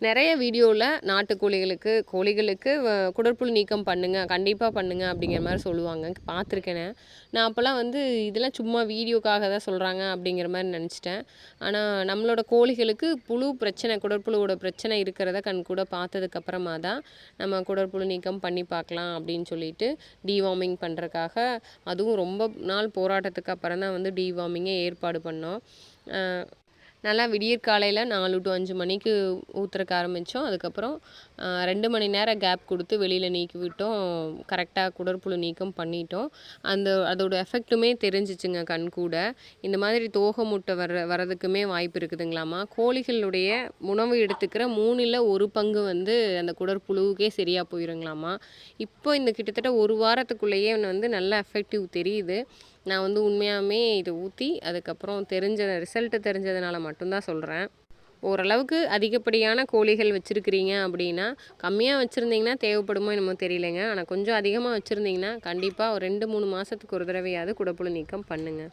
நிறைய வீடியோவில் நாட்டுக்கோழிகளுக்கு கோழிகளுக்கு குடற்புழு நீக்கம் பண்ணுங்க கண்டிப்பாக பண்ணுங்க அப்படிங்கிற மாதிரி சொல்லுவாங்க பார்த்துருக்கேன். நான் அப்போல்லாம் வந்து இதெல்லாம் சும்மா வீடியோக்காக தான் சொல்கிறாங்க அப்படிங்கிற மாதிரி நினச்சிட்டேன். ஆனால் நம்மளோட கோழிகளுக்கு புழு பிரச்சனை குடற்புழுவோட பிரச்சனை இருக்கிறத கண்கூட பார்த்ததுக்கப்புறமா தான் நம்ம குடற்புழு நீக்கம் பண்ணி பார்க்கலாம் அப்படின்னு சொல்லிட்டு டீவார்மிங் பண்ணுறக்காக அதுவும் ரொம்ப நாள் போராட்டத்துக்கு அப்புறம் தான் வந்து டீவார்மிங்கே ஏற்பாடு பண்ணோம். நல்லா விடியற்காலையில் 4 to 5 மணிக்கு ஊற்றுறக்க ஆரம்பித்தோம். அதுக்கப்புறம் 2 மணி நேரம் கேப் கொடுத்து வெளியில் நீக்கி விட்டோம். கரெக்டாக குடற்புழு நீக்கம் பண்ணிட்டோம். அதோட எஃபெக்ட்டுமே தெரிஞ்சிச்சுங்க கண்கூட. இந்த மாதிரி தோகை முட்டை வரதுக்குமே வாய்ப்பு இருக்குதுங்களாமா. கோழிகளுடைய உணவு எடுத்துக்கிற 3ல் 1 பங்கு வந்து அந்த குடற்புழுவுக்கே சரியாக போயிருங்களாமா. இப்போ இந்த கிட்டத்தட்ட 1 வாரத்துக்குள்ளேயே வந்து நல்ல எஃபெக்டிவ் தெரியுது. நான் வந்து உண்மையாலுமே இதை ஊற்றி அதுக்கப்புறம் ரிசல்ட்டு தெரிஞ்சதுனால மட்டும்தான் சொல்கிறேன். ஓரளவுக்கு அதிகப்படியான கோழிகள் வச்சுருக்கிறீங்க அப்படின்னா, கம்மியாக வச்சுருந்தீங்கன்னா தேவைப்படுமோ என்னமோ தெரியலைங்க. ஆனால் கொஞ்சம் அதிகமாக வச்சுருந்தீங்கன்னா கண்டிப்பாக ஒரு 2, 3 மாதத்துக்கு ஒரு தடவையாவது குடற்புழு நீக்கம் பண்ணுங்கள்.